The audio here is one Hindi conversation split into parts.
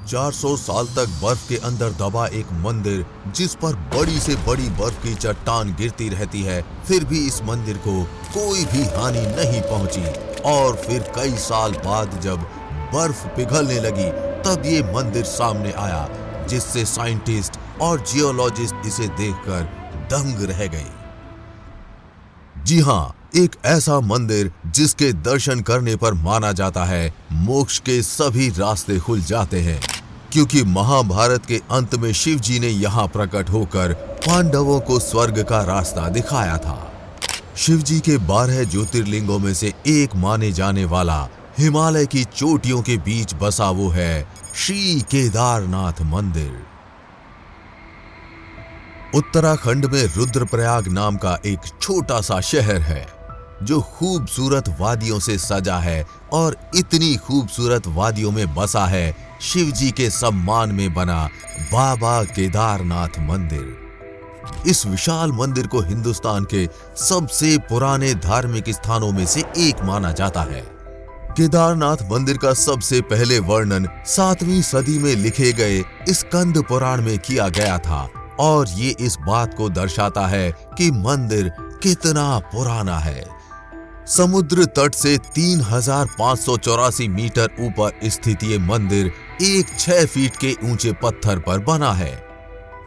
400 साल तक बर्फ के अंदर दबा एक मंदिर, जिस पर बड़ी से बड़ी बर्फ की चट्टान गिरती रहती है, फिर भी इस मंदिर को कोई भी हानि नहीं पहुंची। और फिर कई साल बाद जब बर्फ पिघलने लगी, तब ये मंदिर सामने आया, जिससे साइंटिस्ट और जियोलॉजिस्ट इसे देखकर दंग रह गए। जी हाँ, एक ऐसा मंदिर जिसके दर्शन करने पर माना जाता है मोक्ष के सभी रास्ते खुल जाते हैं, क्योंकि महाभारत के अंत में शिव जी ने यहाँ प्रकट होकर पांडवों को स्वर्ग का रास्ता दिखाया था। शिव जी के 12 ज्योतिर्लिंगों में से एक माने जाने वाला हिमालय की चोटियों के बीच बसा वो है श्री केदारनाथ मंदिर। उत्तराखंड में रुद्रप्रयाग नाम का एक छोटा सा शहर है, जो खूबसूरत वादियों से सजा है और इतनी खूबसूरत वादियों में बसा है शिव जी के सम्मान में बना बाबा केदारनाथ मंदिर। इस विशाल मंदिर को हिंदुस्तान के सबसे पुराने धार्मिक स्थानों में से एक माना जाता है। केदारनाथ मंदिर का सबसे पहले वर्णन 7वीं सदी में लिखे गए स्कंद पुराण में किया गया था, और ये इस बात को दर्शाता है कि मंदिर कितना पुराना है। समुद्र तट से 3584 मीटर ऊपर स्थित ये मंदिर एक 6 फीट के ऊंचे पत्थर पर बना है।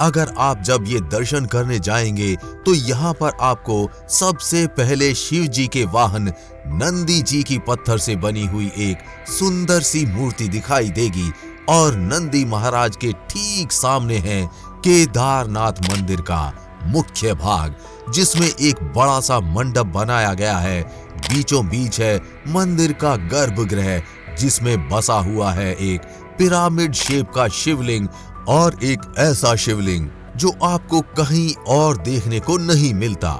अगर आप जब ये दर्शन करने जाएंगे तो यहाँ पर आपको सबसे पहले शिव जी के वाहन नंदी जी की पत्थर से बनी हुई एक सुंदर सी मूर्ति दिखाई देगी, और नंदी महाराज के ठीक सामने है केदारनाथ मंदिर का मुख्य भाग, जिसमें एक बड़ा सा मंडप बनाया गया है। बीचों बीच है मंदिर का गर्भगृह, जिसमें बसा हुआ है एक पिरामिड शेप का शिवलिंग, और एक ऐसा शिवलिंग जो आपको कहीं और देखने को नहीं मिलता।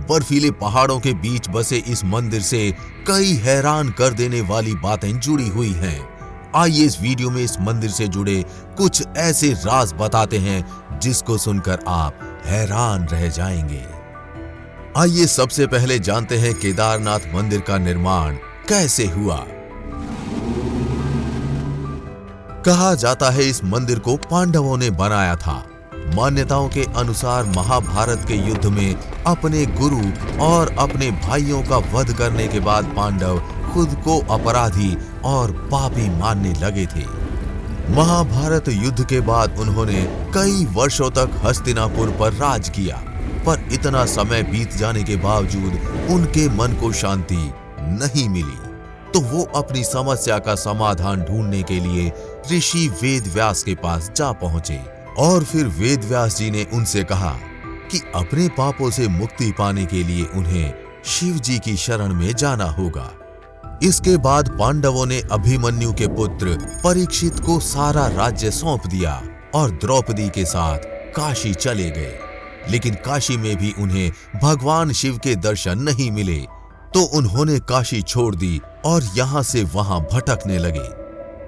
बर्फीले पहाड़ों के बीच बसे इस मंदिर से कई हैरान कर देने वाली बातें जुड़ी हुई हैं। आइए इस वीडियो में इस मंदिर से जुड़े कुछ ऐसे राज बताते हैं जिसको सुनकर आप हैरान रह जाएंगे। आइए सबसे पहले जानते हैं केदारनाथ मंदिर का निर्माण कैसे हुआ। कहा जाता है इस मंदिर को पांडवों ने बनाया था। मान्यताओं के अनुसार महाभारत के युद्ध में अपने गुरु और अपने भाइयों का वध करने के बाद पांडव खुद को अपराधी और पापी मानने लगे थे। महाभारत युद्ध के बाद उन्होंने कई वर्षों तक हस्तिनापुर पर राज किया, पर इतना समय बीत जाने के बावजूद उनके मन को शांति नहीं मिली, तो वो अपनी समस्या का समाधान ढूंढने के लिए ऋषि वेदव्यास के पास जा पहुंचे। और फिर वेदव्यास जी ने उनसे कहा कि अपने पापों से मुक्ति पाने के लिए उन्हें शिव जी की शरण में जाना होगा। इसके बाद पांडवों ने अभिमन्यु के पुत्र परीक्षित को सारा राज्य सौंप दिया और द्रौपदी के साथ काशी चले गए। लेकिन काशी में भी उन्हें भगवान शिव के दर्शन नहीं मिले, तो उन्होंने काशी छोड़ दी और यहाँ से वहां भटकने लगे।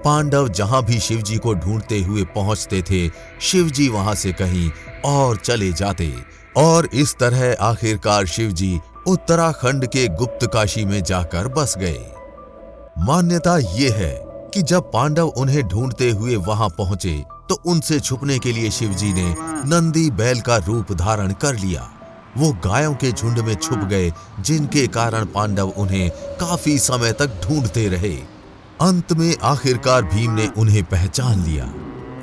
पांडव जहां भी शिव जी को ढूंढते हुए पहुंचते थे, शिव जी वहां से कहीं और चले जाते, और इस तरह आखिरकार शिव जी उत्तराखंड के गुप्त काशी में जाकर बस गए। मान्यता ये है कि जब पांडव उन्हें ढूंढते हुए वहां पहुंचे, तो उनसे छुपने के लिए शिव जी ने नंदी बैल का रूप धारण कर लिया। वो गायों के झुंड में छुप गए, जिनके कारण पांडव उन्हें काफी समय तक ढूंढते रहे। अंत में आखिरकार भीम ने उन्हें पहचान लिया।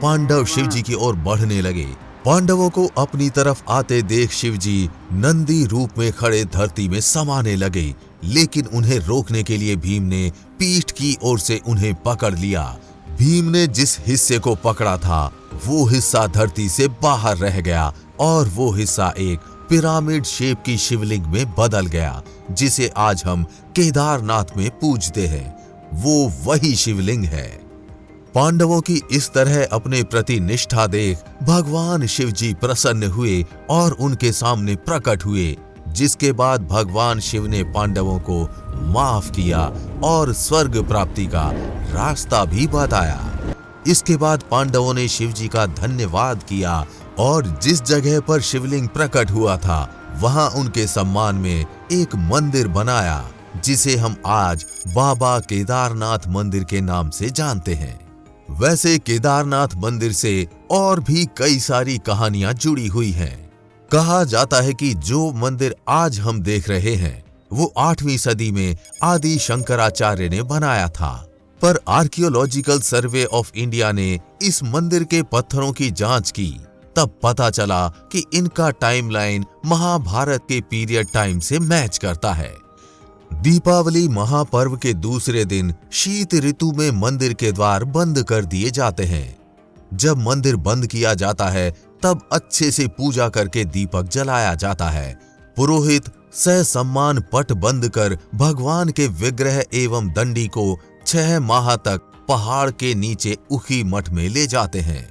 पांडव शिव जी की ओर बढ़ने लगे। पांडवों को अपनी तरफ आते देख शिव जी नंदी रूप में खड़े धरती में समाने लगे, लेकिन उन्हें रोकने के लिए भीम ने पीठ की ओर से उन्हें पकड़ लिया। भीम ने जिस हिस्से को पकड़ा था, वो हिस्सा धरती से बाहर रह गया, और वो हिस्सा एक पिरामिड शेप की शिवलिंग में बदल गया, जिसे आज हम केदारनाथ में पूजते हैं। वो वही शिवलिंग है। पांडवों की इस तरह अपने प्रति निष्ठा देख भगवान शिव जी प्रसन्न हुए और उनके सामने प्रकट हुए, जिसके बाद भगवान शिव ने पांडवों को माफ किया और स्वर्ग प्राप्ति का रास्ता भी बताया। इसके बाद पांडवों ने शिव जी का धन्यवाद किया, और जिस जगह पर शिवलिंग प्रकट हुआ था, वहां उनके सम्मान में एक मंदिर बनाया, जिसे हम आज बाबा केदारनाथ मंदिर के नाम से जानते हैं। वैसे केदारनाथ मंदिर से और भी कई सारी कहानियां जुड़ी हुई हैं। कहा जाता है कि जो मंदिर आज हम देख रहे हैं वो 8वीं सदी में आदि शंकराचार्य ने बनाया था, पर आर्कियोलॉजिकल सर्वे ऑफ इंडिया ने इस मंदिर के पत्थरों की जांच की, तब पता चला कि इनका टाइमलाइन महाभारत के पीरियड टाइम से मैच करता है। दीपावली महापर्व के दूसरे दिन शीत ऋतु में मंदिर के द्वार बंद कर दिए जाते हैं। जब मंदिर बंद किया जाता है तब अच्छे से पूजा करके दीपक जलाया जाता है। पुरोहित ससम्मान पट बंद कर भगवान के विग्रह एवं दंडी को 6 माह तक पहाड़ के नीचे उखी मठ में ले जाते हैं।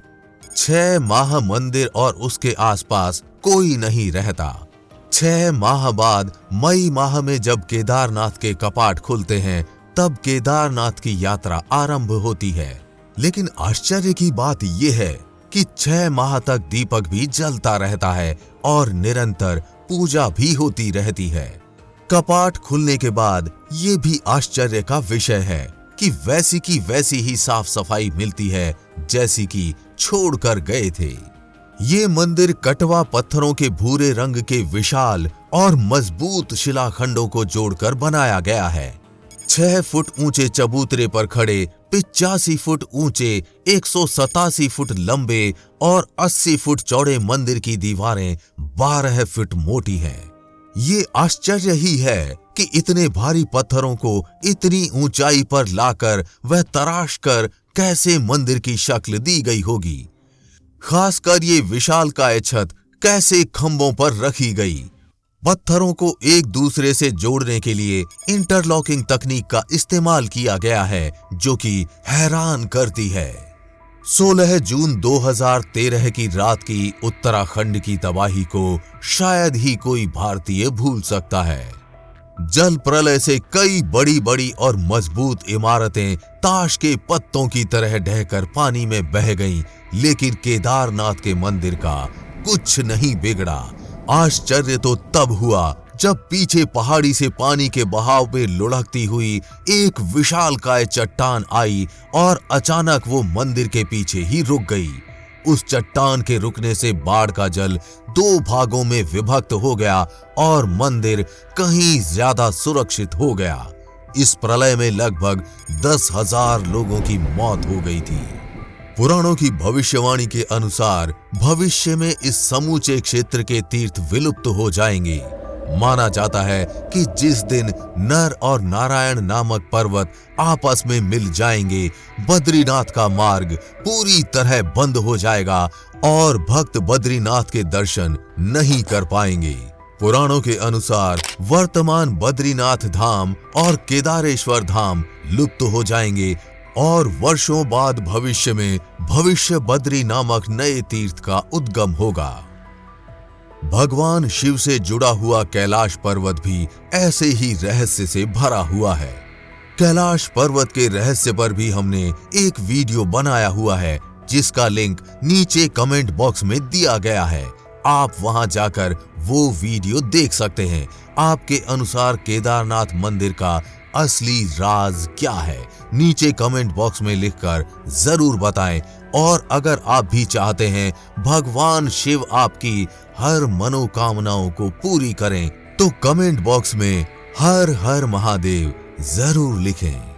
6 माह मंदिर और उसके आसपास कोई नहीं रहता। 6 माह बाद मई माह में जब केदारनाथ के कपाट खुलते हैं तब केदारनाथ की यात्रा आरंभ होती है। लेकिन आश्चर्य की बात यह है कि 6 माह तक दीपक भी जलता रहता है और निरंतर पूजा भी होती रहती है। कपाट खुलने के बाद ये भी आश्चर्य का विषय है कि वैसी की वैसी ही साफ सफाई मिलती है जैसी कि छोड़कर गए थे। ये मंदिर कटवा पत्थरों के भूरे रंग के विशाल और मजबूत शिलाखंडों को जोड़कर बनाया गया है। 6 फुट ऊंचे चबूतरे पर खड़े 85 फुट ऊंचे 187 फुट लंबे और 80 फुट चौड़े मंदिर की दीवारें 12 फुट मोटी हैं। ये आश्चर्य ही है कि इतने भारी पत्थरों को इतनी ऊंचाई पर लाकर वह तराश कर कैसे मंदिर की शक्ल दी गई होगी। खासकर ये विशालकाय छत कैसे खंभों पर रखी गई। पत्थरों को एक दूसरे से जोड़ने के लिए इंटरलॉकिंग तकनीक का इस्तेमाल किया गया है, जो कि हैरान करती है। 16 जून 2013 की रात की उत्तराखंड की तबाही को शायद ही कोई भारतीय भूल सकता है। जल प्रलय से कई बड़ी बड़ी और मजबूत इमारतें ताश के पत्तों की तरह ढहकर पानी में बह गईं, लेकिन केदारनाथ के मंदिर का कुछ नहीं बिगड़ा। आश्चर्य तो तब हुआ जब पीछे पहाड़ी से पानी के बहाव में लुढ़कती हुई एक विशालकाय चट्टान आई और अचानक वो मंदिर के पीछे ही रुक गई। उस चट्टान के रुकने से बाढ़ का जल 2 भागों में विभक्त हो गया और मंदिर कहीं ज्यादा सुरक्षित हो गया। इस प्रलय में लगभग 10,000 लोगों की मौत हो गई थी। पुराणों की भविष्यवाणी के अनुसार भविष्य में इस समूचे क्षेत्र के तीर्थ विलुप्त हो जाएंगे। माना जाता है कि जिस दिन नर और नारायण नामक पर्वत आपस में मिल जाएंगे, बद्रीनाथ का मार्ग पूरी तरह बंद हो जाएगा और भक्त बद्रीनाथ के दर्शन नहीं कर पाएंगे। पुराणों के अनुसार वर्तमान बद्रीनाथ धाम और केदारेश्वर धाम लुप्त हो जाएंगे और वर्षों बाद भविष्य में भविष्य बद्री नामक नए तीर्थ का उद्गम होगा। भगवान शिव से जुड़ा हुआ कैलाश पर्वत भी ऐसे ही रहस्य से भरा हुआ है। कैलाश पर्वत के रहस्य पर भी हमने एक वीडियो बनाया हुआ है, जिसका लिंक नीचे कमेंट बॉक्स में दिया गया है। आप वहां जाकर वो वीडियो देख सकते हैं। आपके अनुसार केदारनाथ मंदिर का असली राज क्या है, नीचे कमेंट बॉक्स में लिखकर जरूर बताएं। और अगर आप भी चाहते हैं भगवान शिव आपकी हर मनोकामनाओं को पूरी करें, तो कमेंट बॉक्स में हर हर महादेव जरूर लिखें।